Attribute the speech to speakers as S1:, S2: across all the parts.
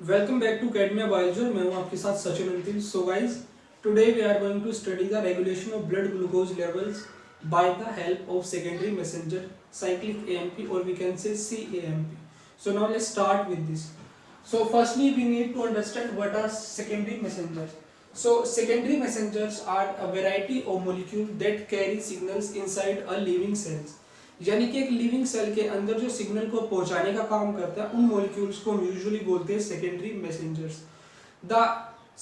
S1: Welcome back to Academia biology. मैं हूं आपके साथ Sachin Antil. So guys, today we are going to study the regulation of blood glucose levels by the help of secondary messenger cyclic AMP और we can say CAMP. So now let's start with this. So firstly we need to understand what are secondary messengers. So secondary messengers are a variety of molecules that carry signals inside a living cells. यानी कि एक living cell के अंदर जो signal को पहुंचाने का काम करता है उन मॉलिक्यूल्स को हम यूजुअली बोलते हैं secondary messengers. The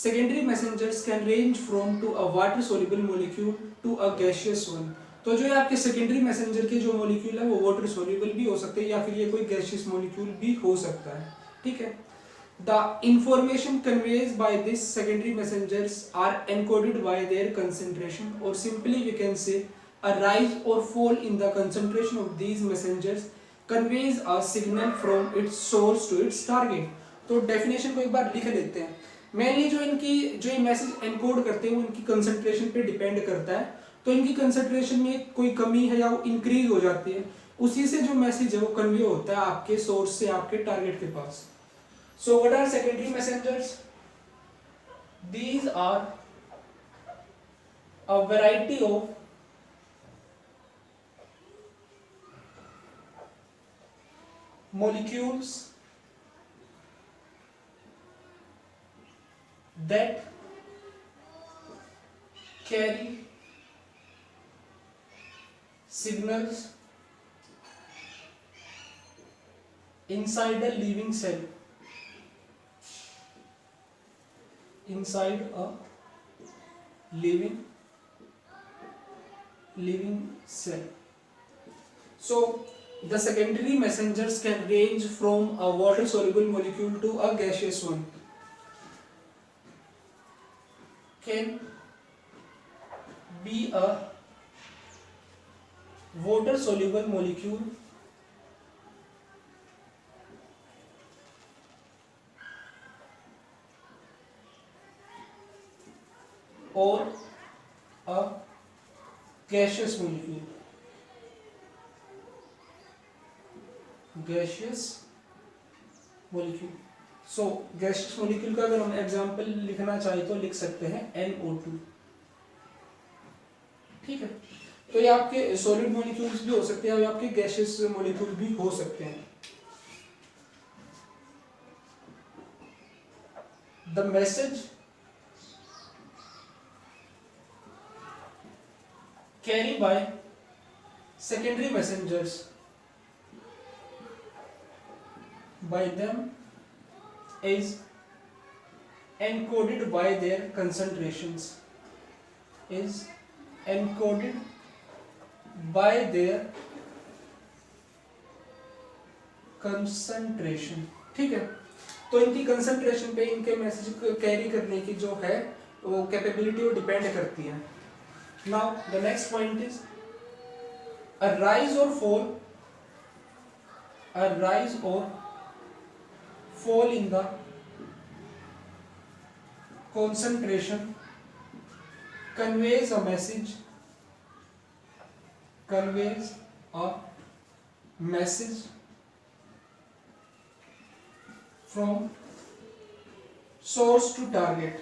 S1: secondary messengers can range from to a water soluble molecule to a gaseous one. तो जो है आपके सेकेंडरी मैसेंजर के जो मॉलिक्यूल है वो वाटर सोल्यूबल भी हो सकते हैं या फिर ये कोई गैसियस मॉलिक्यूल भी हो सकता है। ठीक है। The information conveyed by these secondary messengers are encoded by their concentration, or simply we can say a rise or fall in the concentration of these messengers conveys a signal from its source to its target. तो definition को एक बार लिख लेते हैं। Mainly जो ये message encode करते हैं वो इनकी कंसंट्रेशन पे डिपेंड करता है। तो इनकी कंसंट्रेशन में कोई कमी है या वो इंक्रीज हो जाती है, उसी से जो मैसेज है वो कन्वे होता है आपके सोर्स से आपके टारगेट के पास। So what are secondary messengers? These are a variety of molecules that carry signals inside a living cell. Inside a living cell. So the secondary messengers can range from a water soluble molecule to a gaseous one. Can be a water soluble molecule or a gaseous molecule. Gaseous molecule. So gaseous molecule का अगर हम example लिखना चाहे तो लिख सकते हैं NO2। ठीक है। तो ये आपके सॉलिड मॉलिक्यूल्स भी हो सकते हैं और आपके गैसियस मॉलिक्यूल भी हो सकते हैं। The message carried by secondary messengers by them is encoded by their concentrations, is encoded by their concentration। ठीक है। तो इनकी कंसंट्रेशन पे इनके मैसेज को कैरी करने की जो है वो कैपेबिलिटी वो डिपेंड करती है। Now the next point is a rise or fall in the concentration conveys a message from source to target,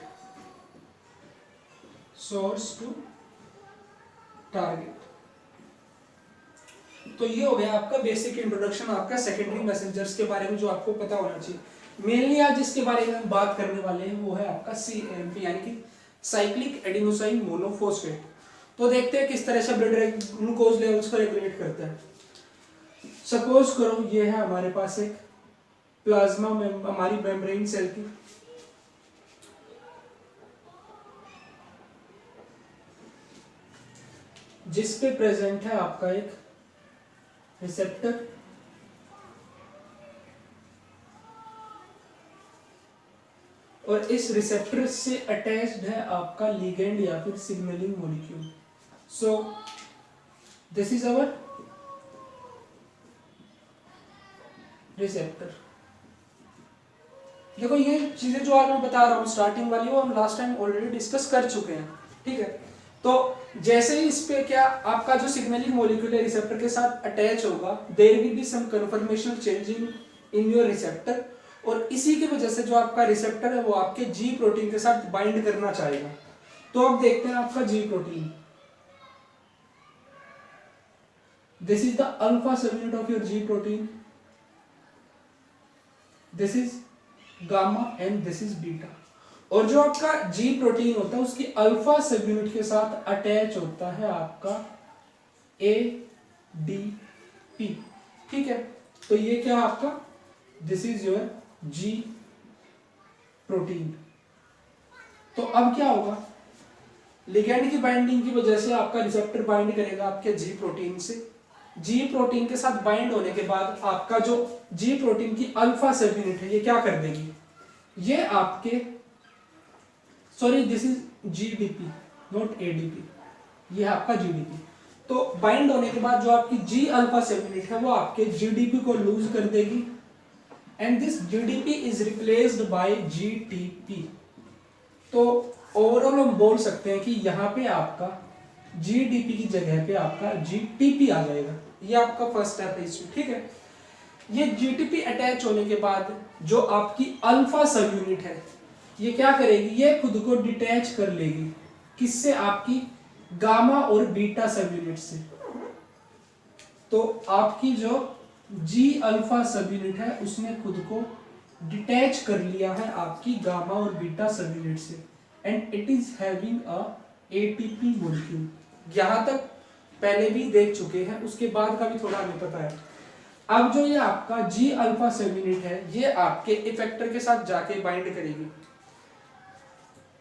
S1: तो ये हो गया आपका बेसिक इंट्रोडक्शन आपका सेकेंडरी मैसेंजर्स के बारे में जो आपको पता होना चाहिए। मेनली आज जिसके बारे में हम बात करने वाले हैं वो है आपका CAMP यानी कि साइक्लिक एडिनोसाइन मोनोफॉस्फेट। तो देखते हैं किस तरह से ब्लड ग्लूकोज लेवल्स को रेगुलेट करता है। सपोज करो ये है हमारे पास एक प्लाज्मा में हमारी मेम्ब्रेन सेल की, जिस पे प्रेजेंट है आपका एक रिसेप्टर और इस रिसेप्टर से अटैच्ड है आपका लिगेंड या फिर signalling molecule. So this is our receptor. देखो ये चीजें जो आज मैं बता रहा हूँ स्टार्टिंग वाली वो हम लास्ट टाइम ऑलरेडी डिस्कस कर चुके हैं। ठीक है। तो जैसे ही इस पे क्या आपका जो सिग्नलिंग मॉलिक्यूल है रिसेप्टर के साथ अटैच होगा, there will be some conformational changing in your receptor और इसी की वजह से जो आपका रिसेप्टर है वो आपके जी प्रोटीन के साथ बाइंड करना चाहेगा। तो अब देखते हैं आपका जी protein. This is the alpha subunit of your ji protein, this is gamma and this is beta. और जो आपका जी प्रोटीन होता है उसकी अल्फा सबयूनिट के साथ अटैच होता है आपका ADP। ठीक है, तो ये क्या है आपका, this is your ji protein. तो अब क्या होगा, लिगैंड की बाइंडिंग की वजह से आपका रिसेप्टर बाइंड करेगा आपके जी प्रोटीन से। जी प्रोटीन के साथ बाइंड होने के बाद आपका जो जी प्रोटीन की अल्फा सब यूनिट है ये क्या कर देगी, ये आपके sorry this is GDP not ADP, ये है आपका जीडीपी। तो बाइंड होने के बाद जो आपकी जी अल्फा सब यूनिट है वो आपके जीडीपी को लूज कर देगी and this GDP is replaced by GTP. तो ओवरऑल हम बोल सकते हैं कि यहाँ पे आपका जीडीपी की जगह पे आपका जीटीपी आ जाएगा। ये आपका फर्स्ट स्टेप है इसमें। ठीक है, ये जीटीपी अटैच होने के बाद जो आपकी अल्फा सब यूनिट है ये क्या करेगी, ये खुद को डिटैच कर लेगी किससे, आपकी गामा और बीटा सब यूनिट से। तो आपकी जो जी अल्फा सब यूनिट है उसने खुद को डिटैच कर लिया है आपकी गामा और बीटा सब यूनिट से and it is having a ATP molecule. यहां तक पहले भी देख चुके हैं, उसके बाद का भी थोड़ा हमें पता है। अब जो ये आपका जी अल्फा सब यूनिट है ये आपके इफेक्टर के साथ जाके बाइंड करेगी।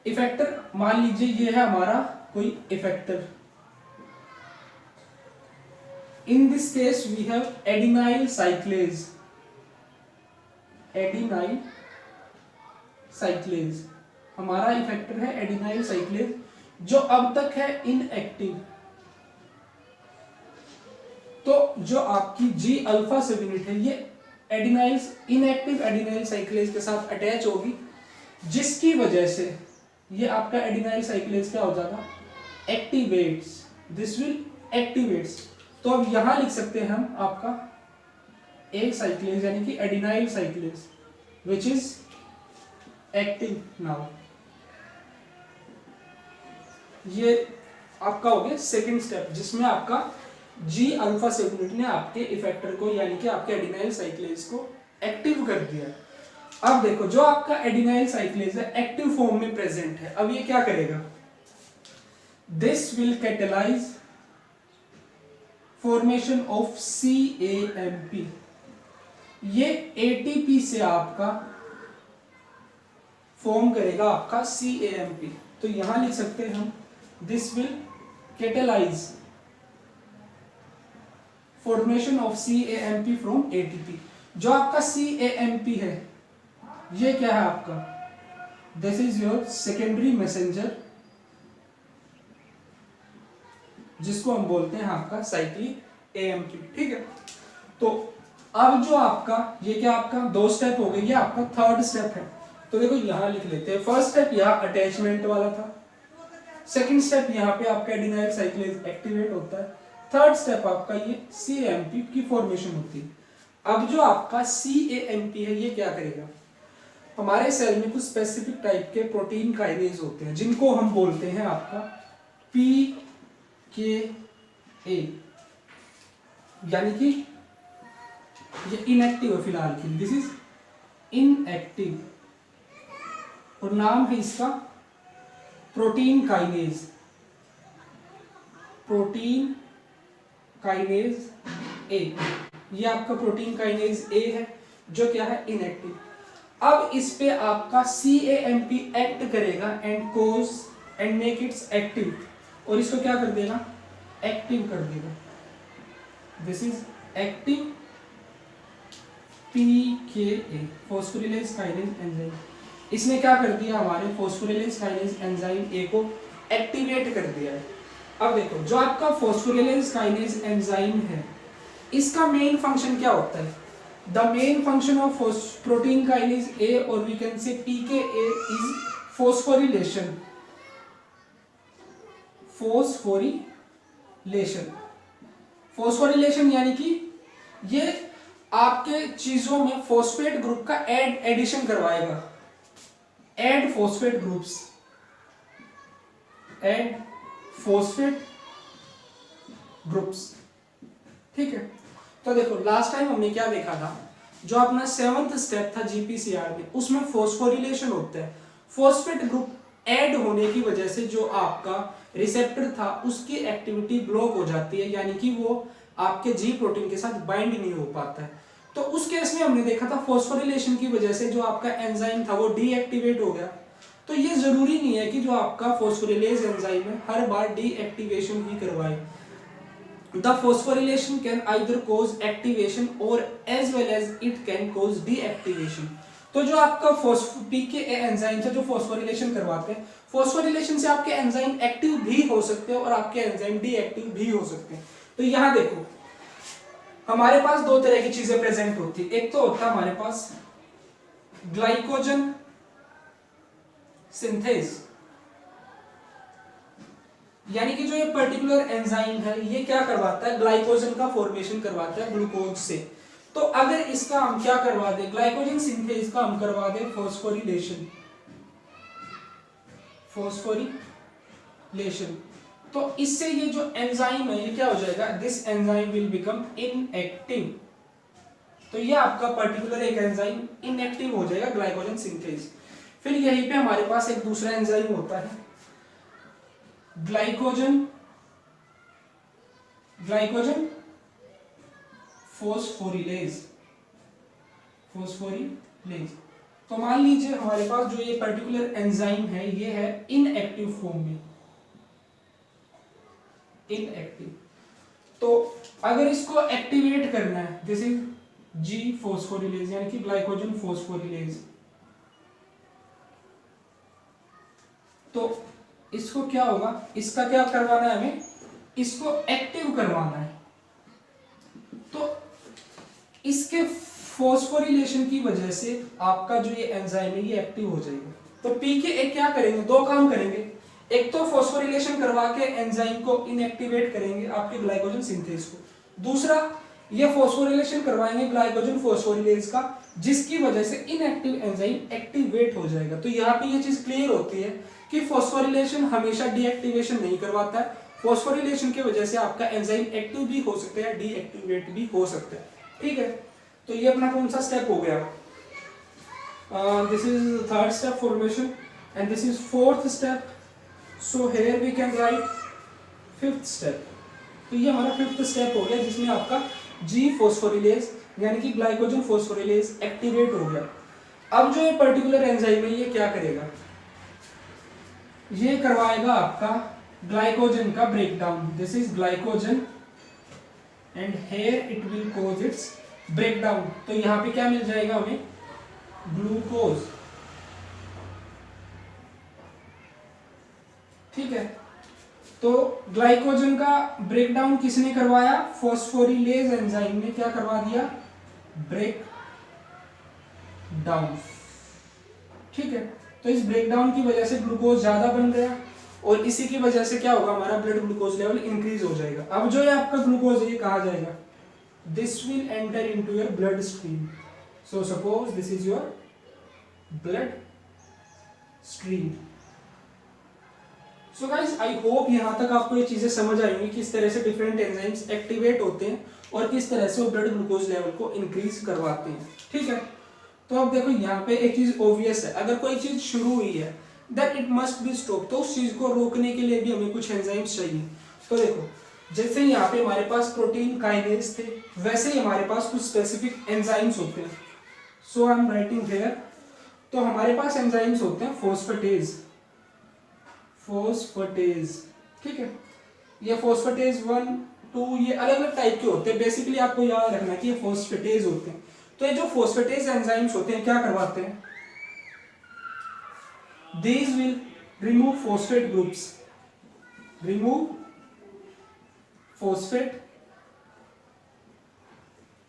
S1: इफेक्टर मान लीजिए ये है हमारा कोई effector, in this case we have adenyl cyclase, adenyl cyclase हमारा इफेक्टर है एडिनाइल साइक्लेज जो अब तक है इनएक्टिव। तो जो आपकी जी अल्फा सब यूनिट है ये एडिनाइल इनएक्टिव एडिनाइल साइक्लेज के साथ अटैच होगी, जिसकी वजह से ये आपका एडिनाइल साइक्लेज क्या हो जाएगा, एक्टिवेट्स, दिस विल एक्टिवेट्स। तो अब यहां लिख सकते हैं हम आपका ए साइक्लेज यानी कि adenylyl साइक्लेज which is active now. ये आपका हो गया सेकंड स्टेप जिसमें आपका जी अल्फा सब यूनिट ने आपके इफेक्टर को यानी कि आपके एडिनाइल साइक्लेज को एक्टिव कर दिया है। अब देखो जो आपका एडिनाइल साइक्लेज है एक्टिव फॉर्म में प्रेजेंट है, अब ये क्या करेगा, this will catalyse formation of CAMP। ये ATP से आपका फॉर्म करेगा आपका CAMP। तो यहां लिख सकते हैं हम this will catalyse formation of CAMP from ATP। जो आपका CAMP है ये क्या है आपका, this is your secondary messenger जिसको हम बोलते हैं आपका साइक्लिक AMP। ठीक है, तो अब जो आपका ये क्या आपका दो स्टेप हो गए, ये आपका थर्ड स्टेप है। तो देखो यहां लिख लेते हैं, फर्स्ट स्टेप यहाँ अटैचमेंट वाला था, सेकंड स्टेप यहाँ पे आपका एडिनाइल साइक्लेज एक्टिवेट होता है, थर्ड स्टेप आपका ये CAMP की फॉर्मेशन होती है। अब जो आपका CAMP है ये क्या करेगा, हमारे सेल में कुछ स्पेसिफिक टाइप के प्रोटीन काइनेज होते हैं जिनको हम बोलते हैं आपका PKA, यानी कि ये इनएक्टिव है फिलहाल के लिए, दिस इज इनएक्टिव और नाम है इसका protein kinase, protein kinase A। ये आपका प्रोटीन काइनेज A है जो क्या है इनएक्टिव। अब इस पे आपका CAMP एक्ट करेगा and cause and make its active, और इसको क्या कर देगा, एक्टिव कर देगा। This is active PKA phosphorylase kinase enzyme. इसने क्या कर दिया, हमारे फॉस्फोरिलेज काइनेज एंजाइम A को एक्टिवेट कर दिया है। अब देखो जो आपका फॉस्फोरिलेज काइनेज एंजाइम है इसका मेन फंक्शन क्या होता है, the main function of protein kinase A और we can say PKA is phosphorylation, phosphorylation, phosphorylation यानी कि ये आपके चीजों में फॉस्फेट ग्रुप का एडिशन करवाएगा, add phosphate groups, add phosphate groups. ठीक है, तो देखो लास्ट टाइम हमने क्या देखा था, जो अपना 7th स्टेप था जीपीसीआर में, उसमें फॉस्फोरिलेशन होता है। फॉस्फेट ग्रुप ऐड होने की वजह से जो आपका रिसेप्टर था उसकी एक्टिविटी ब्लॉक हो जाती है, यानी कि वो आपके जी प्रोटीन के साथ बाइंड नहीं हो पाता है। तो उस केस में हमने देखा था फॉस्फोरिलेशन की वजह से जो आपका एंजाइम था वो डीएक्टिवेट हो गया। तो ये जरूरी नहीं है कि जो आपका फॉस्फोरिलेज एंजाइम है हर बार डीएक्टिवेशन ही करवाए। The phosphorylation can either cause activation or as well as it can cause deactivation। तो जो आपका पीके एंजाइम है जो फॉस्फोरिलेशन करवाते हैं, फॉस्फोरिलेशन से आपके एंजाइम एक्टिव भी हो सकते हैं और आपके एंजाइम डीएक्टिव भी हो सकते हैं। तो यहां देखो हमारे पास दो तरह की चीजें प्रेजेंट होती है, एक तो होता है हमारे पास ग्लाइकोजन सिंथेज, यानी कि जो ये पर्टिकुलर एंजाइम है ये क्या करवाता है, ग्लाइकोजन का फॉर्मेशन करवाता है ग्लूकोज से। तो अगर इसका हम क्या करवा दें, ग्लाइकोजन सिंथेज का हम करवा दें फॉस्फोरिलेशन, फॉस्फोरिलेशन, तो इससे ये जो एंजाइम है ये क्या हो जाएगा, this enzyme will become inactive. तो ये आपका पर्टिकुलर एक एंजाइम इनएक्टिव हो जाएगा ग्लाइकोजन सिंथेज। फिर यहीं पे हमारे पास एक दूसरा एंजाइम होता है ग्लाइकोजन फॉस्फोरिलेज, तो मान लीजिए हमारे पास जो ये पर्टिकुलर एंजाइम है ये है इनएक्टिव फॉर्म में, इनएक्टिव। तो अगर इसको एक्टिवेट करना है, दिस इज जी फॉस्फोरिलेज यानी कि ग्लाइकोजन फॉस्फोरिलेज, तो इसको क्या होगा, इसका क्या करवाना है हमें, इसको एक्टिव करवाना है। तो इसके फॉस्फोरिलेशन की वजह से आपका जो ये एंजाइम है ये एक्टिव हो जाएगा। तो पीके क्या करेंगे, दो काम करेंगे, एक तो फॉस्फोरिलेशन करवा के एंजाइम को इनएक्टिवेट करेंगे आपके ग्लाइकोजन सिंथेज को, दूसरा ये फॉस्फोरिलेशन करवाएंगे ग्लाइकोजन फॉस्फोरिलेज का, जिसकी वजह से इनएक्टिव एंजाइम एक्टिवेट हो जाएगा। तो यहाँ पे ये चीज क्लियर होती है कि फॉस्फोरिलेशन हमेशा डीएक्टिवेशन नहीं करवाता है, फॉस्फोरिलेशन की वजह से आपका एंजाइम एक्टिव भी हो सकता है, डीएक्टिवेट भी हो सकता है। ठीक है, तो ये अपना कौन सा स्टेप हो गया, this is third step formation and this is fourth step. So here we can write fifth step. तो ये हमारा फिफ्थ स्टेप हो गया जिसमें आपका जी फॉस्फोरिलेज यानी कि ग्लाइकोजन फॉस्फोरिलेज एक्टिवेट हो गया। अब जो ये पर्टिकुलर एंजाइम है ये क्या करेगा, ये करवाएगा आपका ग्लाइकोजन का breakdown, this is glycogen and here it will cause its breakdown. तो यहां पे क्या मिल जाएगा हमें, ग्लूकोज। ठीक है, तो ग्लाइकोजन का ब्रेकडाउन किसने करवाया, फॉस्फोरिलेज एंजाइम ने क्या करवा दिया, ब्रेक डाउन। ठीक है, तो इस ब्रेकडाउन की वजह से ग्लूकोज ज्यादा बन गया और इसी की वजह से क्या होगा, हमारा ब्लड ग्लूकोज लेवल इंक्रीज हो जाएगा। अब जो है आपका ग्लूकोज ये कहा जाएगा, this will enter into your blood stream. So suppose this is your blood stream. So guys I hope यहां तक आपको ये चीजें समझ आई होंगी किस तरह से डिफरेंट एंजाइम्स एक्टिवेट होते हैं और किस तरह से वो ब्लड ग्लूकोज लेवल को इंक्रीज करवाते हैं। ठीक है, तो अब देखो यहाँ पे एक चीज ऑब्वियस है, अगर कोई चीज शुरू हुई है that it must be stop, तो उस चीज को रोकने के लिए भी हमें कुछ एंजाइम्स चाहिए। तो देखो जैसे यहाँ पे हमारे पास प्रोटीन काइनेज थे, वैसे ही हमारे पास कुछ स्पेसिफिक एंजाइम्स होते हैं। सो आई एम राइटिंग हियर, तो हमारे पास एंजाइम्स होते हैं फॉस्फेटेज, ठीक है, ये फॉस्फेटेज 1 2 ये अलग अलग टाइप के होते हैं, बेसिकली आपको याद रखना कि ये फॉस्फेटेज होते हैं। तो ये जो फॉस्फेटेज एंजाइम्स होते हैं क्या करवाते हैं, these will remove phosphate groups, remove phosphate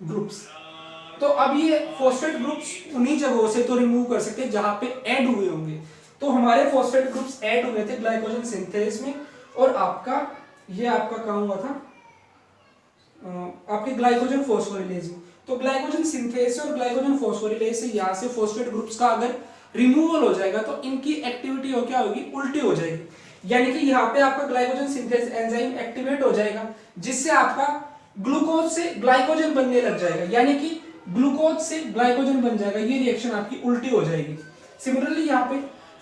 S1: groups। तो अब ये फॉस्फेट ग्रुप्स उन्हीं जगहों से तो रिमूव कर सकते हैं जहां पे ऐड हुए होंगे। तो हमारे फॉस्फेट ग्रुप्स ऐड हुए थे ग्लाइकोजन सिंथेज में और आपका ये आपका काम हुआ था आपके ग्लाइकोजन फॉस्फोरिलेज में। तो ग्लाइकोजन सिंथेज से और ग्लाइकोजन फॉस्फोरिलेज से यहाँ से फॉस्फेट ग्रुप्स का अगर रिमूवल हो जाएगा तो इनकी एक्टिविटी हो क्या होगी, उल्टी हो जाएगी। यानी कि यहाँ पे आपका ग्लाइकोजन सिंथेज एंजाइम एक्टिवेट हो जाएगा, जिससे आपका ग्लूकोज से ग्लाइकोजन बनने लग जाएगा, यानी कि ग्लूकोज से ग्लाइकोजन बन जाएगा। ये रिएक्शन आपकी उल्टी हो जाएगी। सिमिलरली यहाँ पे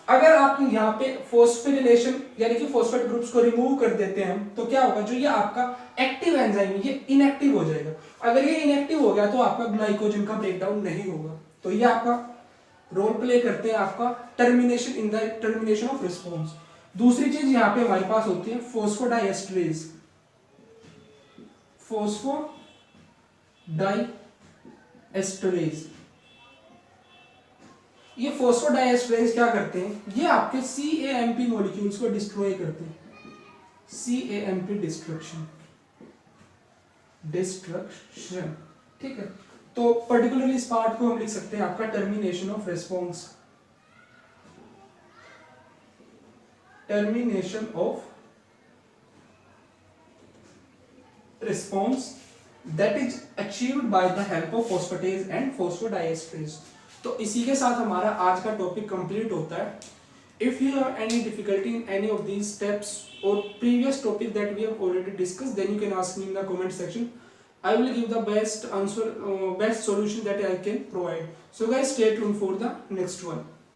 S1: अगर आप यहाँ पे फॉस्फोरिलेशन यानी कि फॉस्फेट ग्रुप्स को रिमूव कर देते हैं तो क्या होगा, जो ये आपका एक्टिव एंजाइम है ये इनएक्टिव हो जाएगा। अगर ये इनएक्टिव हो गया तो आपका ग्लाइकोजन का ब्रेकडाउन नहीं होगा। तो ये आपका रोल प्ले करते हैं आपका termination in the termination of response. दूसरी चीज यहाँ पे हमारे पास होती है फॉस्फोडाइएस्टरेज। फॉस्फोडाइएस्टरेज, ये फॉस्फोडाइएस्टरेज क्या करते हैं, ये आपके CAMP मॉलिक्यूल्स को डिस्ट्रॉय करते हैं। CAMP डिस्ट्रक्शन, ठीक है। तो पर्टिकुलरली इस पार्ट को हम लिख सकते हैं आपका termination of response. Termination of response that is achieved by the help of phosphatase and phosphodiesterase. तो इसी के साथ हमारा आज का टॉपिक कंप्लीट होता है। If you have any difficulty in any of these steps और previous topic that we have already discussed, then you can ask me in the comment section. I will give the best answer, best solution that I can provide. So guys, stay tuned for the next one.